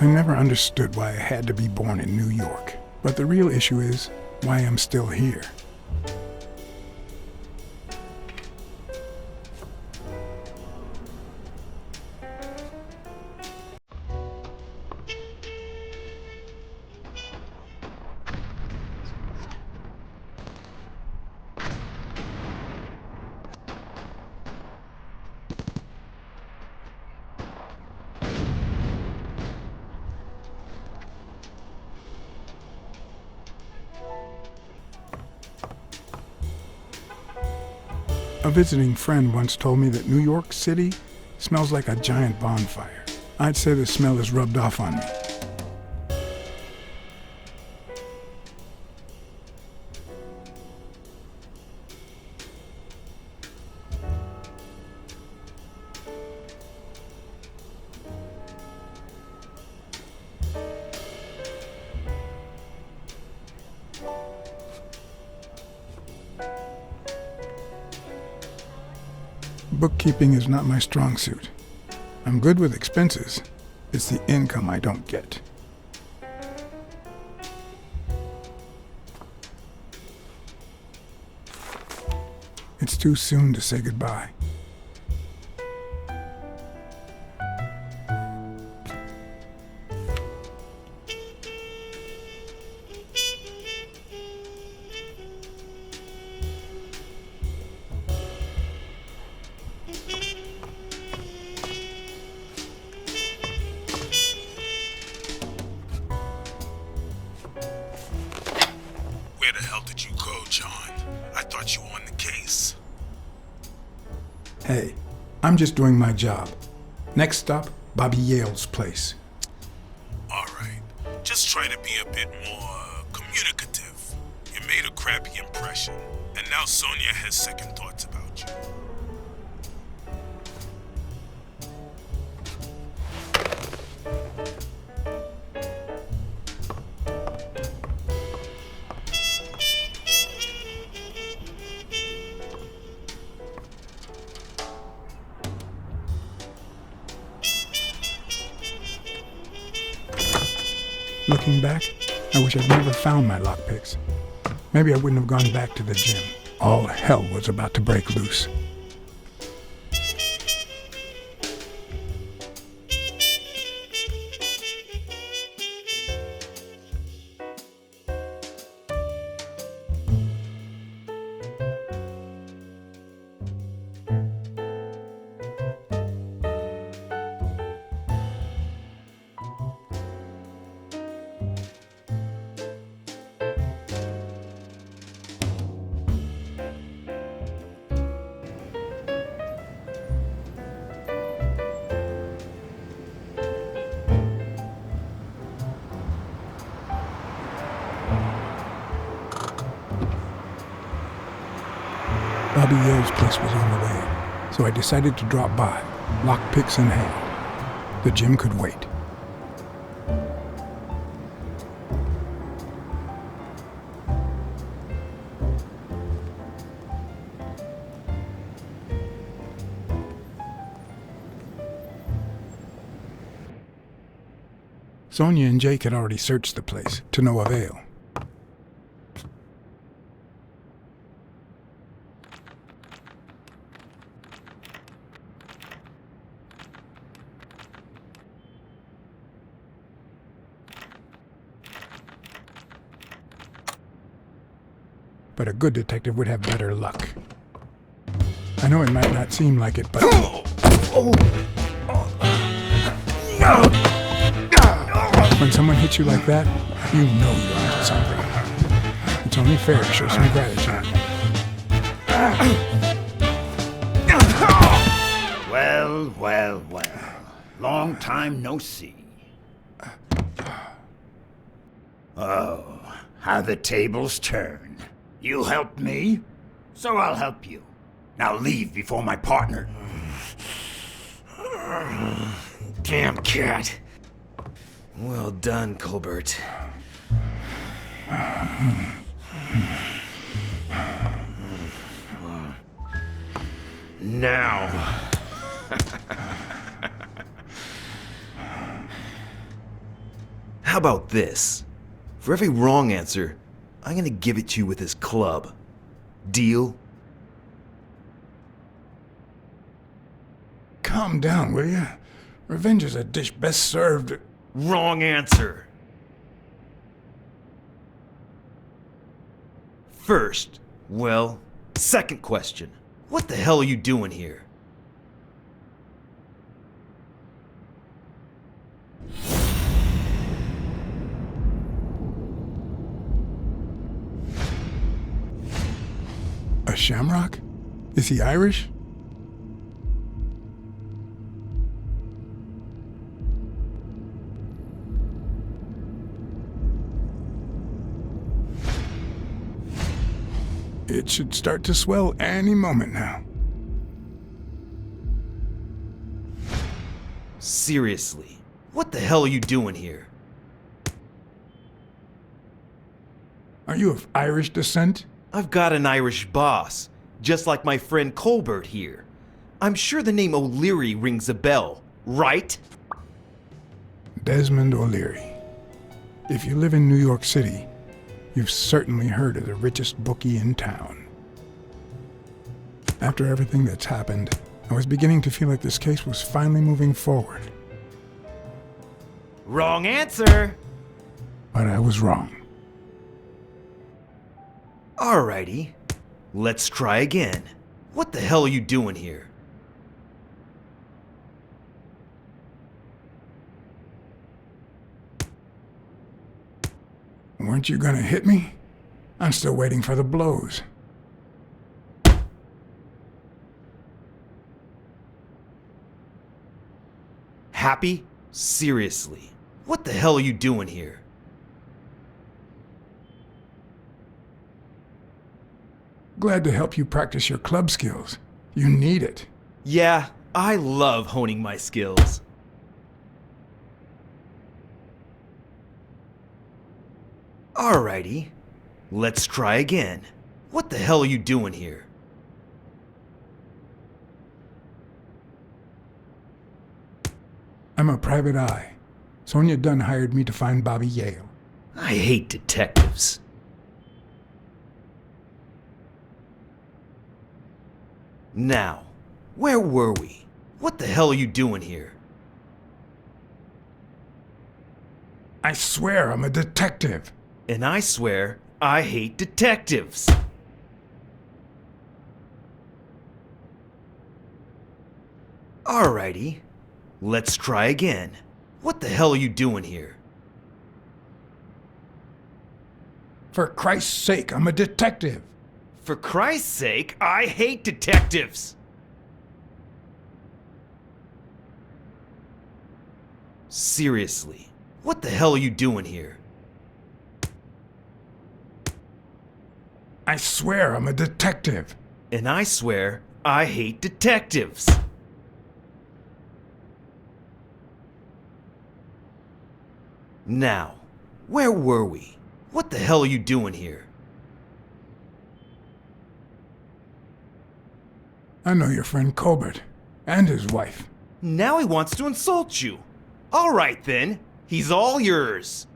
I never understood why I had to be born in New York, but the real issue is why I'm still here. A visiting friend once told me that New York City smells like a giant bonfire. I'd say the smell is rubbed off on me. Bookkeeping is not my strong suit. I'm good with expenses. It's the income I don't get. It's too soon to say goodbye. Where the hell did you go, John? I thought you were on the case. Hey, I'm just doing my job. Next stop, Bobby Yale's place. All right. Just try to be a bit more communicative. You made a crappy impression, and now Sonia has second thoughts about you. Looking back, I wish I'd never found my lockpicks. Maybe I wouldn't have gone back to the gym. All hell was about to break loose. Bobby Yale's place was on the way, so I decided to drop by, lockpicks in hand. The gym could wait. Sonia and Jake had already searched the place, to no avail. But a good detective would have better luck. I know it might not seem like it, but... When someone hits you like that, you know you're onto something. It's only fair to show some gratitude. Well, well, well. Long time no see. Oh, how the tables turn. You helped me, so I'll help you. Now leave before my partner... Damn cat. Well done, Colbert. Now. about this? For every wrong answer, I'm gonna give it to you with this club. Deal? Calm down, will you? Revenge is a dish best served. Wrong answer. First, well, second question. What the hell are you doing here? A shamrock? Is he Irish? It should start to swell any moment now. Seriously, what the hell are you doing here? Are you of Irish descent? I've got an Irish boss, just like my friend Colbert here. I'm sure the name O'Leary rings a bell, right? Desmond O'Leary. If you live in New York City, you've certainly heard of the richest bookie in town. After everything that's happened, I was beginning to feel like this case was finally moving forward. Wrong answer! But I was wrong. Alrighty, let's try again. What the hell are you doing here? Weren't you gonna hit me? I'm still waiting for the blows. Happy? Seriously, what the hell are you doing here? Glad to help you practice your club skills. You need it. Yeah, I love honing my skills. Alrighty, let's try again. What the hell are you doing here? I'm a private eye. Sonia Dunn hired me to find Bobby Yale. I hate detectives. Now, where were we? What the hell are you doing here? I swear I'm a detective. And I swear, I hate detectives. Alrighty, let's try again. What the hell are you doing here? For Christ's sake, I'm a detective. For Christ's sake, I hate detectives! Seriously, what the hell are you doing here? I swear I'm a detective. And I swear, I hate detectives! Now, where were we? What the hell are you doing here? I know your friend Colbert and his wife. Now he wants to insult you. All right then, he's all yours.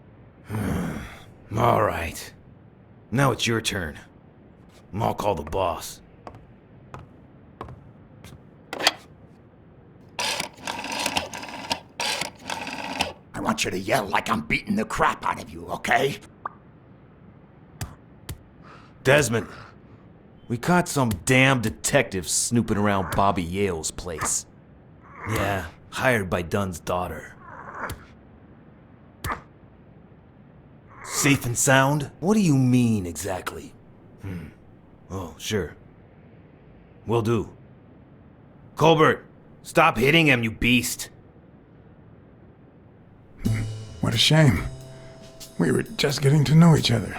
All right. Now it's your turn. I'll call the boss. I want you to yell like I'm beating the crap out of you, okay? Desmond, we caught some damn detective snooping around Bobby Yale's place. Yeah, hired by Dunn's daughter. Safe and sound? What do you mean exactly? Oh, sure. Will do. Colbert, stop hitting him, you beast. What a shame. We were just getting to know each other.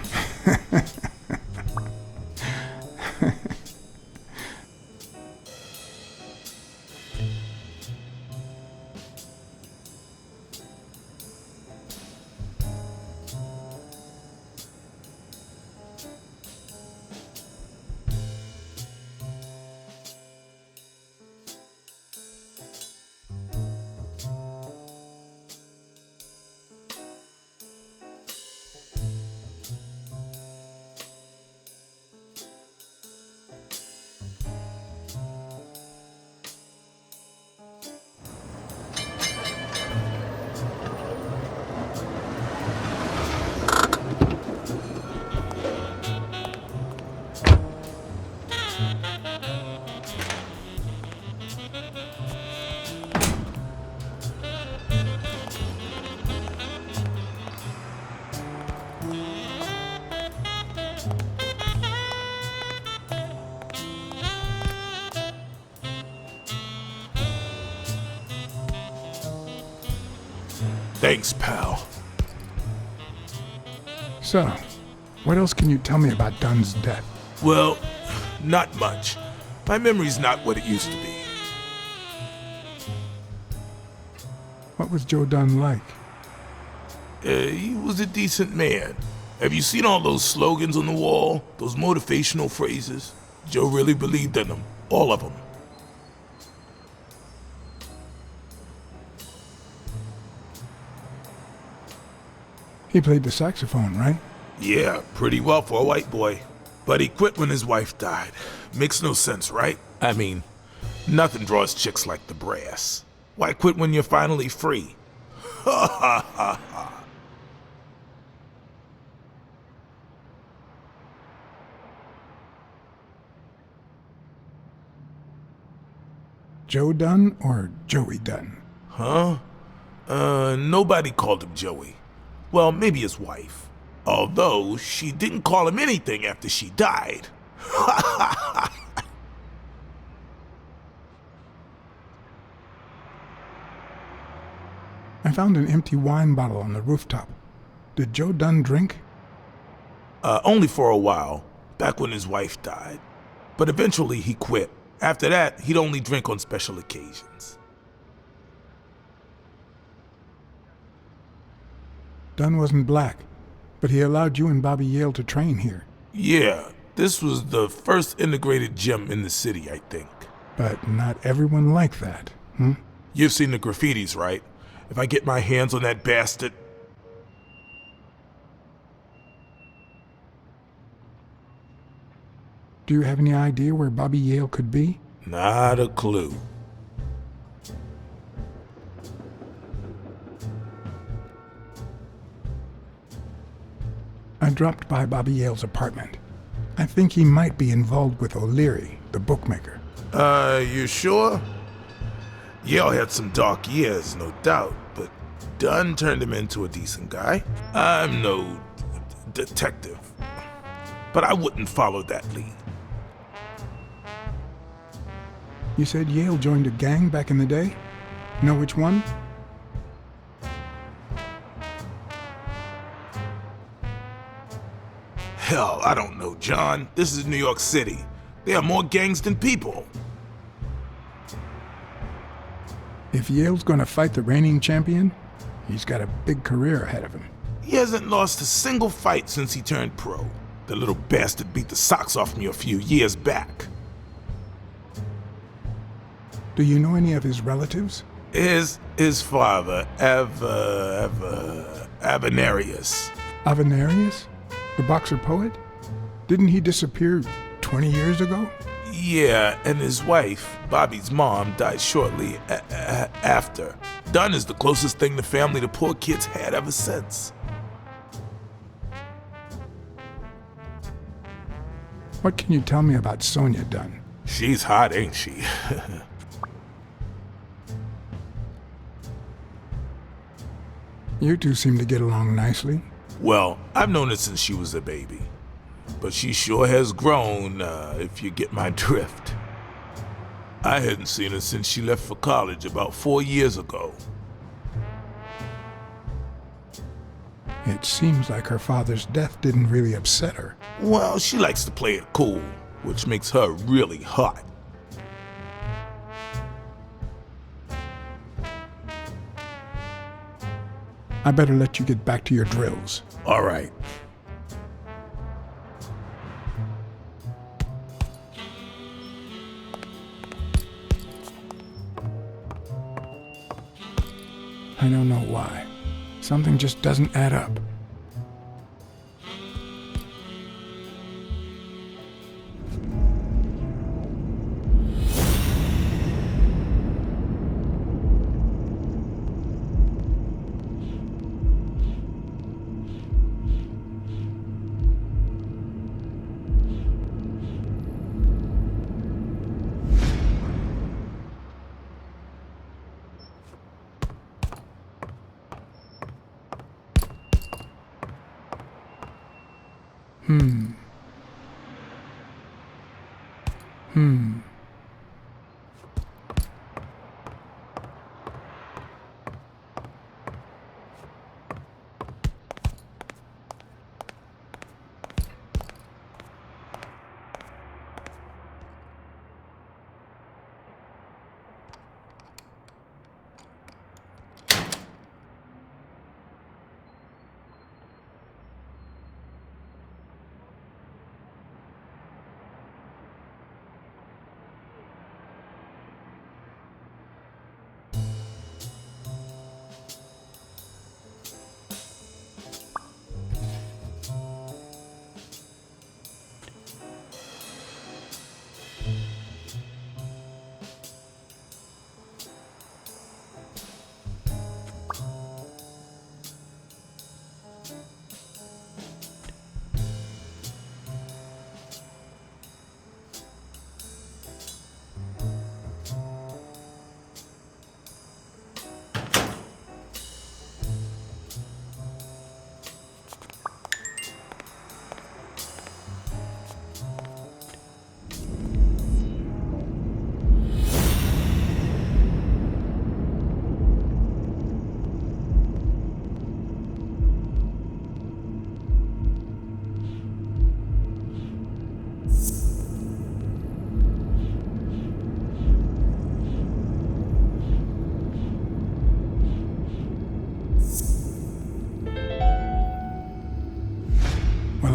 Thanks, pal. So, what else can you tell me about Dunn's death? Well, not much. My memory's not what it used to be. What was Joe Dunn like? He was a decent man. Have you seen all those slogans on the wall? Those motivational phrases? Joe really believed in them. All of them. He played the saxophone, right? Yeah, pretty well for a white boy. But he quit when his wife died. Makes no sense, right? I mean, nothing draws chicks like the brass. Why quit when you're finally free? Ha ha ha ha. Joe Dunn or Joey Dunn? Huh? Nobody called him Joey. Well, maybe his wife. Although, she didn't call him anything after she died. I found an empty wine bottle on the rooftop. Did Joe Dunn drink? Only for a while, back when his wife died. But eventually he quit. After that, he'd only drink on special occasions. Dunn wasn't black, but he allowed you and Bobby Yale to train here. Yeah, this was the first integrated gym in the city, I think. But not everyone liked that, hmm? You've seen the graffitis, right? If I get my hands on that bastard... Do you have any idea where Bobby Yale could be? Not a clue. I dropped by Bobby Yale's apartment. I think he might be involved with O'Leary, the bookmaker. You sure? Yale had some dark years, no doubt, but Dunn turned him into a decent guy. I'm no detective, but I wouldn't follow that lead. You said Yale joined a gang back in the day? Know which one? Hell, I don't know, John. This is New York City. There are more gangs than people. If Yale's gonna fight the reigning champion, he's got a big career ahead of him. He hasn't lost a single fight since he turned pro. The little bastard beat the socks off me a few years back. Do you know any of his relatives? His father, Avenarius. Avenarius? The boxer poet? Didn't he disappear 20 years ago? Yeah, and his wife, Bobby's mom, died shortly after. Dunn is the closest thing the family to poor kids had ever since. What can you tell me about Sonia Dunn? She's hot, ain't she? You two seem to get along nicely. Well, I've known her since she was a baby. But she sure has grown, if you get my drift. I hadn't seen her since she left for college about 4 years ago. It seems like her father's death didn't really upset her. Well, she likes to play it cool, which makes her really hot. I better let you get back to your drills. All right. I don't know why. Something just doesn't add up.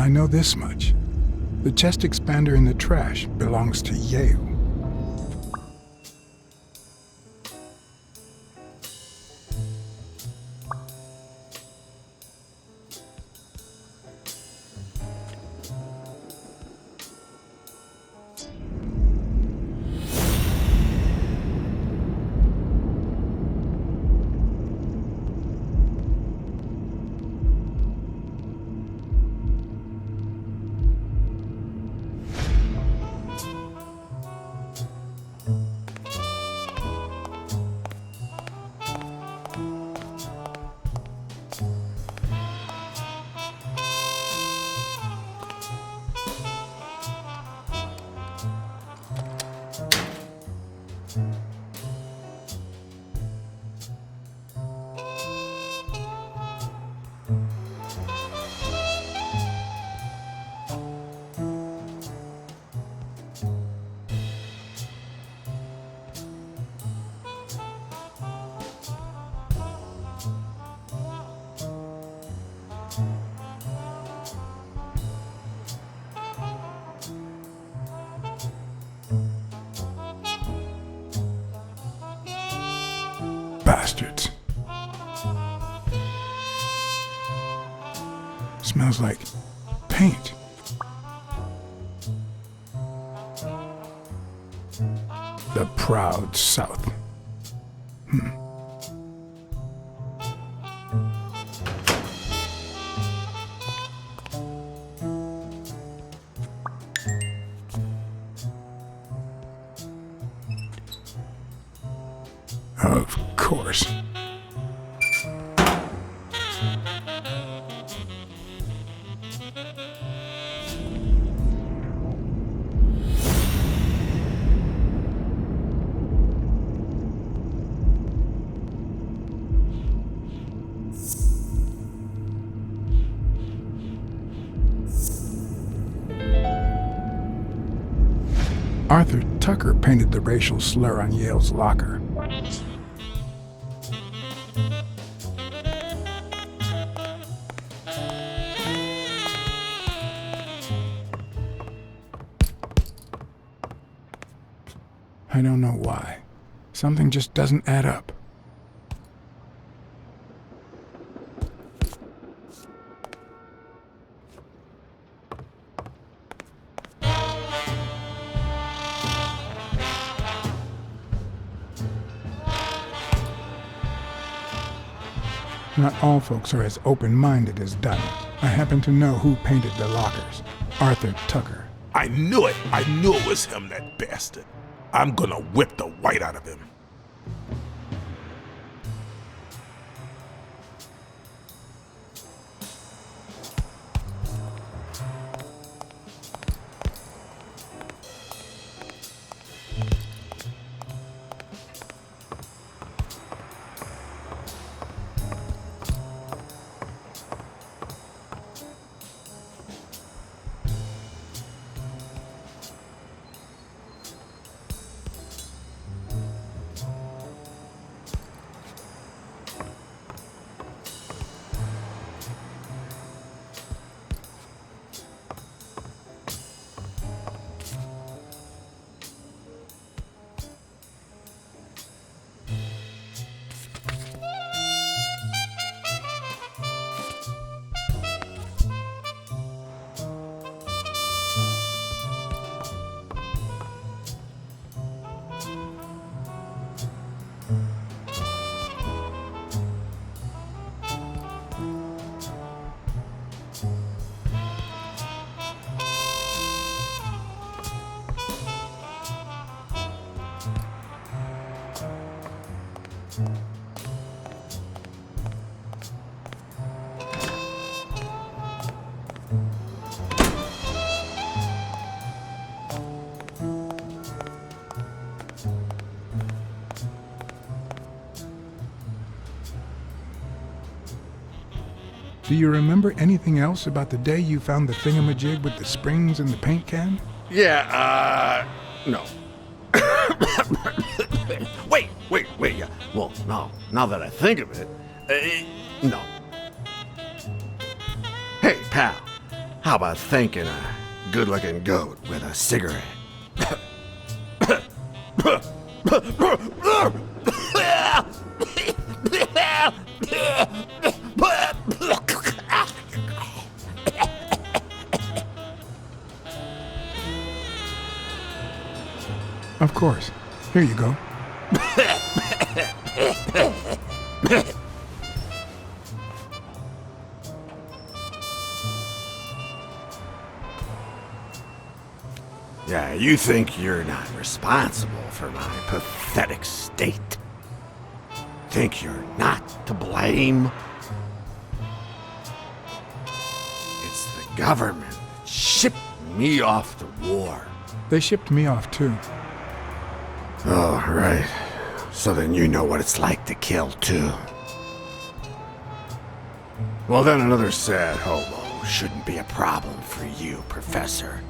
Well, I know this much. The chest expander in the trash belongs to Yale. Bastards. Smells like paint. The proud South. Of course. Arthur Tucker painted the racial slur on Yale's locker. I don't know why. Something just doesn't add up. Not all folks are as open-minded as Dunn. I happen to know who painted the lockers. Arthur Tucker. I knew it! I knew it was him, that bastard. I'm gonna whip the white out of him. Do you remember anything else about the day you found the thingamajig with the springs and the paint can? Yeah, no. Wait, yeah. Well, no, now that I think of it, no. Hey, pal, How about thanking a good-looking goat with a cigarette? Of course. Here you go. Yeah, you think you're not responsible for my pathetic state? Think you're not to blame? It's the government that shipped me off to war. They shipped me off too. Oh, right. So then you know what it's like to kill, too. Well, then another sad hobo shouldn't be a problem for you, Professor.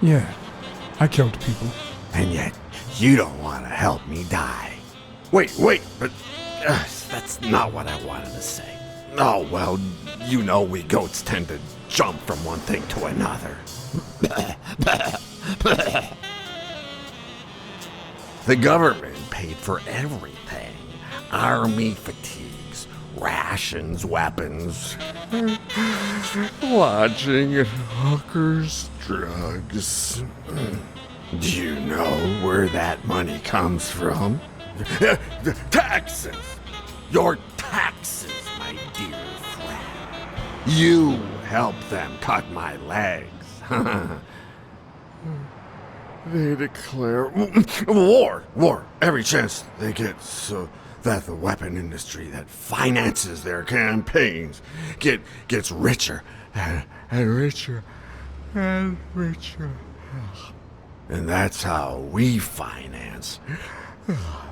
Yeah, I killed people. And yet, you don't want to help me die. Wait, but that's not what I wanted to say. Oh, well, you know we goats tend to jump from one thing to another. The government paid for everything. Army fatigues, rations, weapons, lodging at hookers, drugs. Do you know where that money comes from? Taxes! Your taxes, my dear friend. You helped them cut my legs. They declare war every chance they get so that the weapon industry that finances their campaigns gets richer and richer and richer. And that's how we finance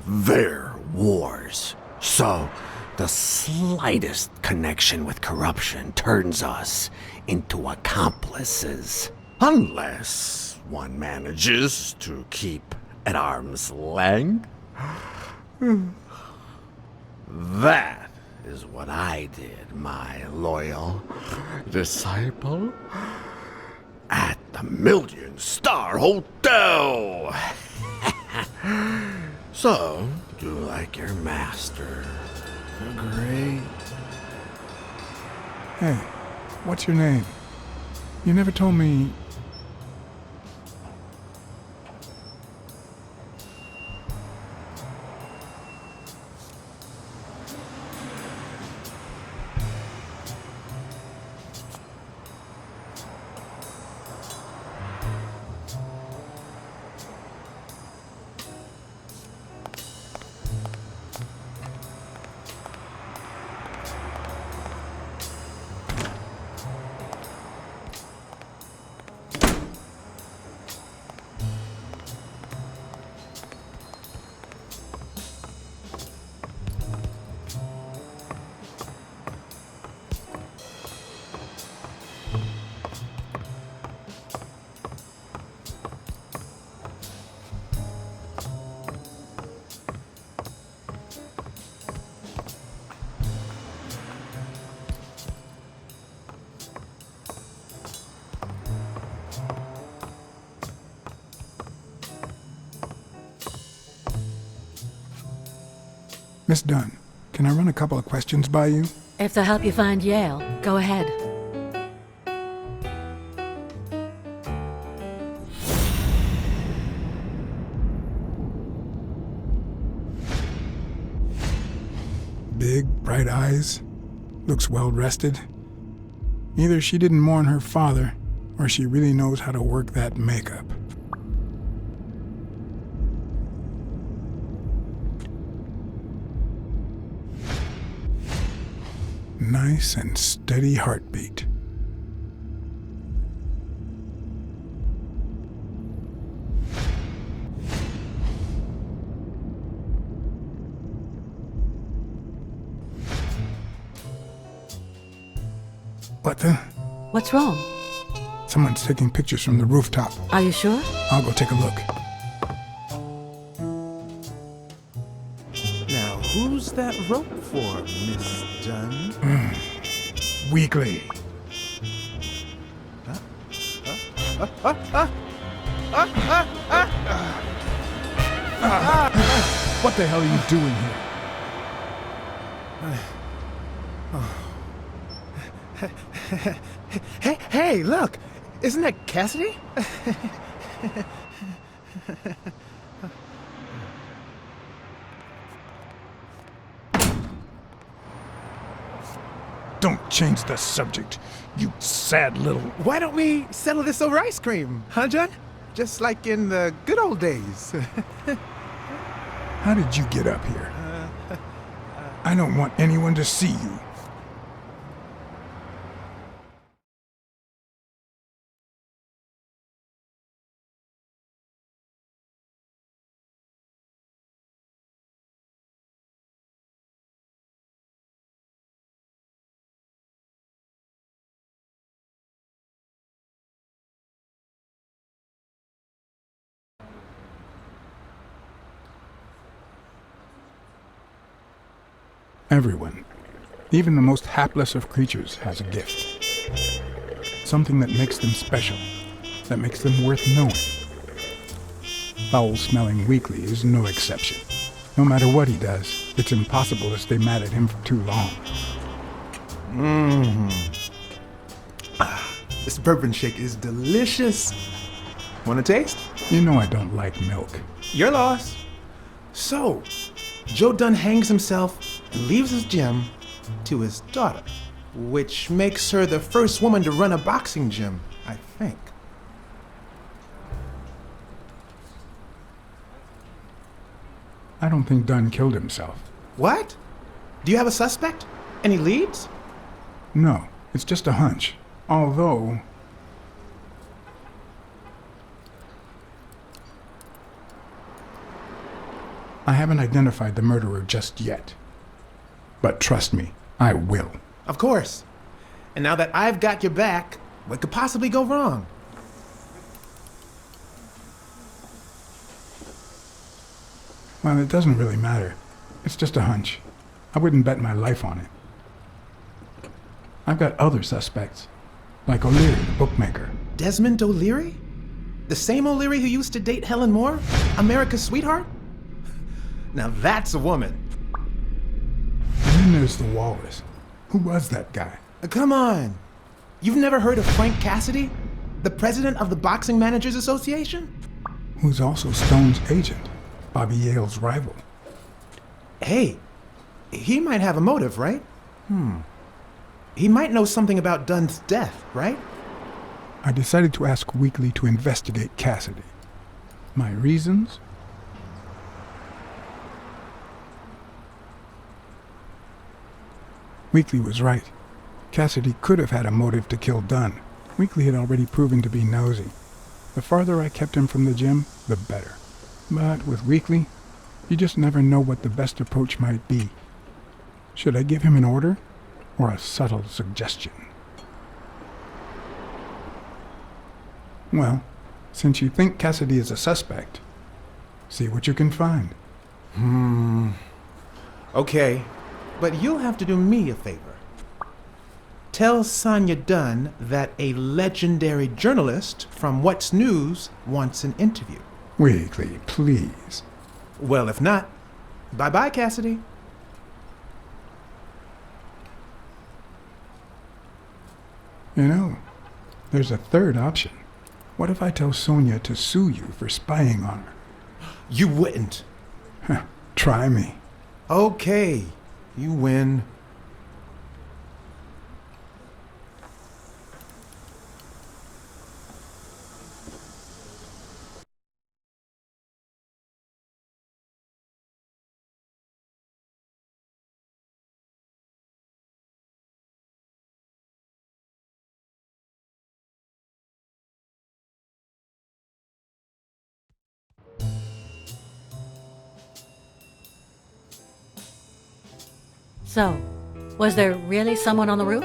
their wars. So the slightest connection with corruption turns us into accomplices. Unless one manages to keep at arm's length. That is what I did, my loyal disciple. At the Million-Star Hotel. So, do you like your master? Great. Hey, what's your name? You never told me. Miss Dunn, can I run a couple of questions by you? If they'll help you find Yale, go ahead. Big, bright eyes. Looks well rested. Either she didn't mourn her father, or she really knows how to work that makeup. Nice and steady heartbeat. What the? What's wrong? Someone's taking pictures from the rooftop. Are you sure? I'll go take a look. Now, Who's that rope for, Miss Dunn? Weekly. What the hell are you doing here? Hey, look! Isn't that Cassidy? Don't change the subject, you sad little... Why don't we settle this over ice cream, huh, John? Just like in the good old days. How did you get up here? I don't want anyone to see you. Everyone, even the most hapless of creatures, has a gift. Something that makes them special, that makes them worth knowing. Foul-smelling Weekly is no exception. No matter what he does, it's impossible to stay mad at him for too long. This bourbon shake is delicious. Want a taste? You know I don't like milk. Your loss. So, Joe Dunn hangs himself and leaves his gym to his daughter, which makes her the first woman to run a boxing gym, I think. I don't think Dunn killed himself. What? Do you have a suspect? Any leads? No, it's just a hunch. Although... I haven't identified the murderer just yet. But trust me, I will. Of course. And now that I've got your back, what could possibly go wrong? Well, it doesn't really matter. It's just a hunch. I wouldn't bet my life on it. I've got other suspects, like O'Leary, the bookmaker. Desmond O'Leary? The same O'Leary who used to date Helen Moore? America's sweetheart? Now that's a woman. And then there's the Walrus. Who was that guy? Come on. You've never heard of Frank Cassidy? The president of the Boxing Managers Association? Who's also Stone's agent, Bobby Yale's rival. Hey, he might have a motive, right? He might know something about Dunn's death, right? I decided to ask Weekly to investigate Cassidy. My reasons? Weekly was right. Cassidy could have had a motive to kill Dunn. Weekly had already proven to be nosy. The farther I kept him from the gym, the better. But with Weekly, you just never know what the best approach might be. Should I give him an order, or a subtle suggestion? Well, since you think Cassidy is a suspect, see what you can find. Okay, but you'll have to do me a favor. Tell Sonia Dunn that a legendary journalist from What's News wants an interview. Weekly, please. Well, if not, bye-bye, Cassidy. You know, there's a third option. What if I tell Sonia to sue you for spying on her? You wouldn't. Try me. Okay, you win. So, was there really someone on the roof?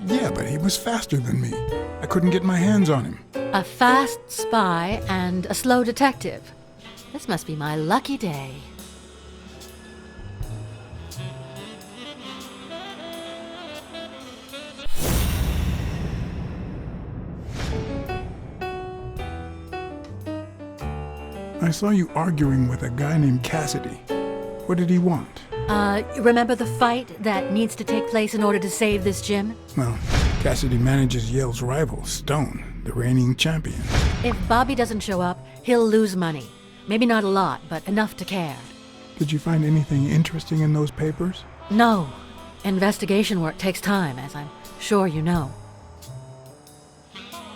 Yeah, but he was faster than me. I couldn't get my hands on him. A fast spy and a slow detective. This must be my lucky day. I saw you arguing with a guy named Cassidy. What did he want? Remember the fight that needs to take place in order to save this gym? Well, Cassidy manages Yale's rival, Stone, the reigning champion. If Bobby doesn't show up, he'll lose money. Maybe not a lot, but enough to care. Did you find anything interesting in those papers? No. Investigation work takes time, as I'm sure you know.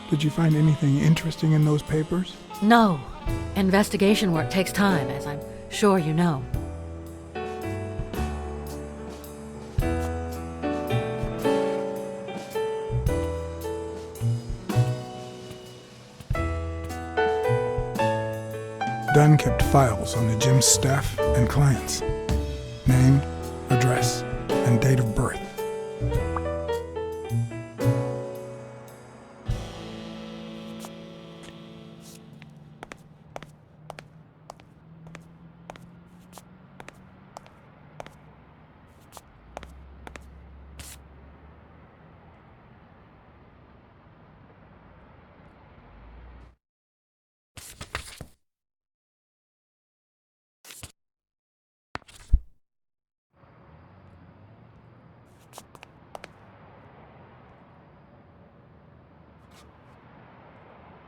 Did you find anything interesting in those papers? No. Investigation work takes time, as I'm sure you know. Dunn kept files on the gym's staff and clients. Name, address, and date of birth.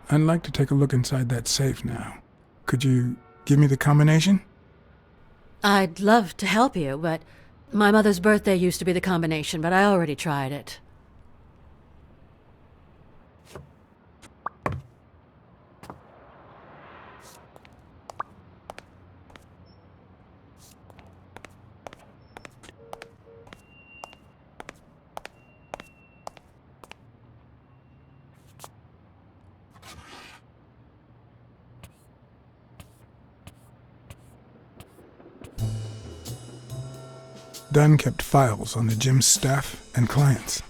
I'd like to take a look inside that safe now. Could you give me the combination? I'd love to help you, but my mother's birthday used to be the combination, but I already tried it. Dunn kept files on the gym's staff and clients.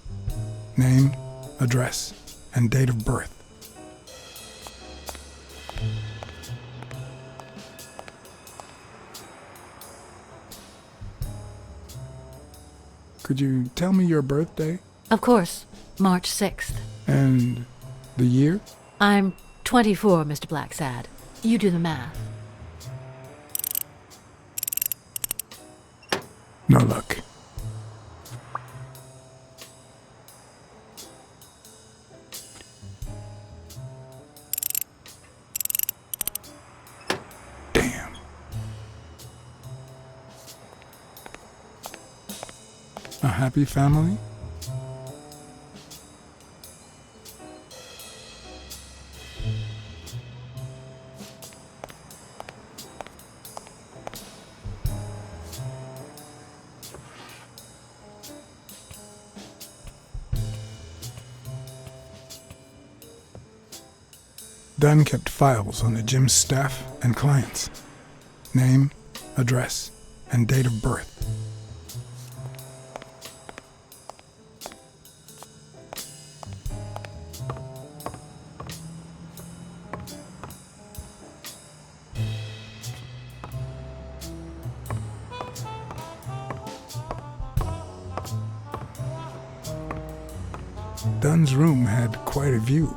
Name, address, and date of birth. Could you tell me your birthday? Of course, March 6th. And the year? I'm 24, Mr. Blacksad. You do the math. No luck. Damn. A happy family? Dunn kept files on the gym's staff and clients. Name, address, and date of birth. Dunn's room had quite a view.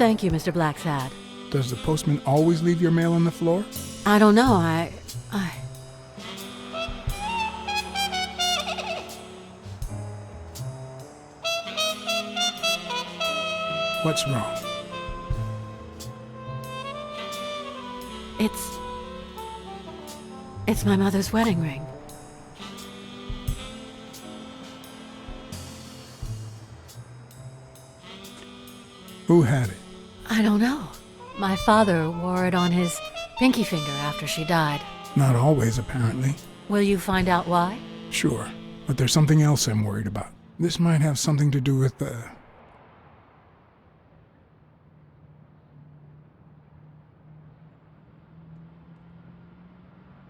Thank you, Mr. Blacksad. Does the postman always leave your mail on the floor? I don't know, I... What's wrong? It's my mother's wedding ring. Who had it? I don't know. My father wore it on his pinky finger after she died. Not always, apparently. Will you find out why? Sure, but there's something else I'm worried about. This might have something to do with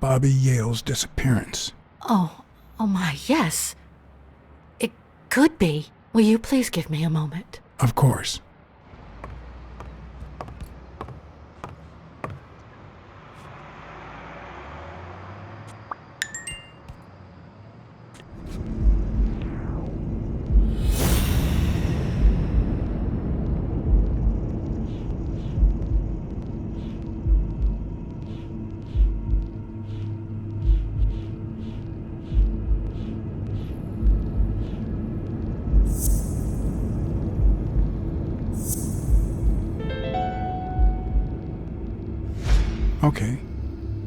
Bobby Yale's disappearance. Oh my, yes. It could be. Will you please give me a moment? Of course. Okay.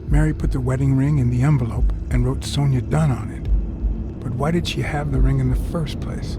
Mary put the wedding ring in the envelope and wrote Sonia Dunn on it. But why did she have the ring in the first place?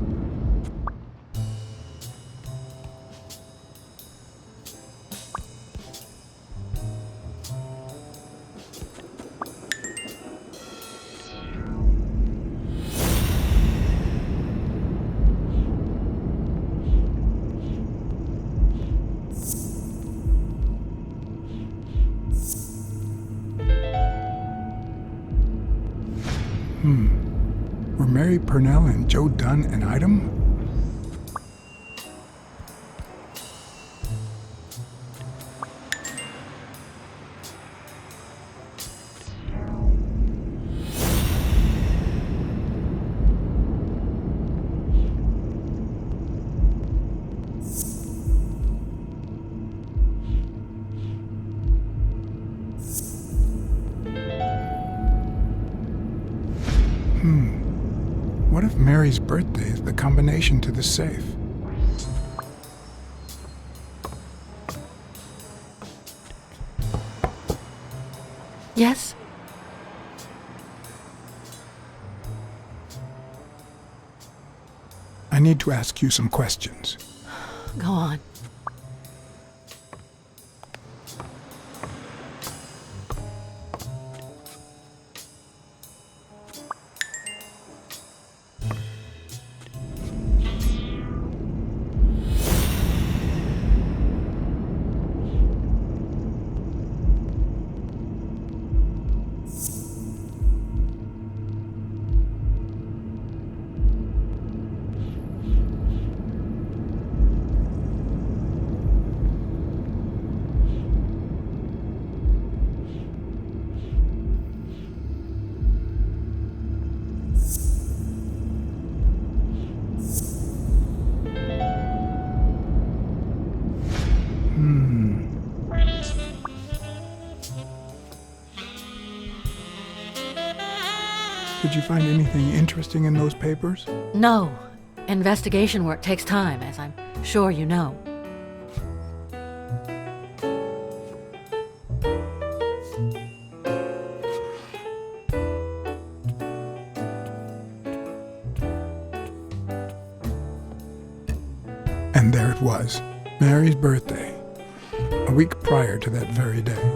Were Mary Purnell and Joe Dunn an item? What if Mary's birthday is the combination to the safe? Yes? I need to ask you some questions. Go on. Did you find anything interesting in those papers? No. Investigation work takes time, as I'm sure you know. And there it was, Mary's birthday, a week prior to that very day.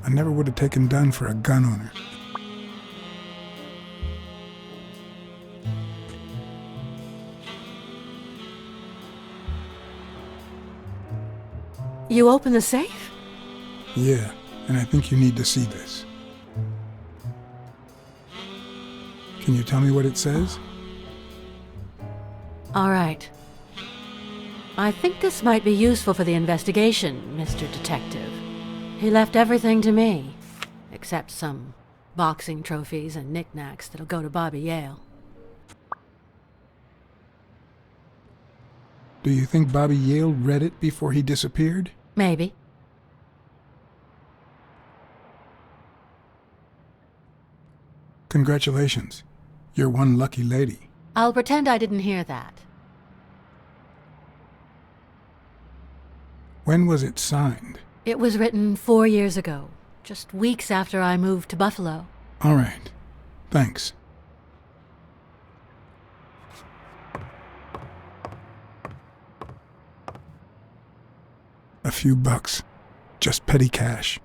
I never would have taken Dunn for a gun owner. You opened the safe? Yeah, and I think you need to see this. Can you tell me what it says? All right. I think this might be useful for the investigation, Mr. Detective. He left everything to me, except some boxing trophies and knickknacks that'll go to Bobby Yale. Do you think Bobby Yale read it before he disappeared? Maybe. Congratulations. You're one lucky lady. I'll pretend I didn't hear that. When was it signed? It was written 4 years ago, just weeks after I moved to Buffalo. All right. Thanks. A few bucks. Just petty cash.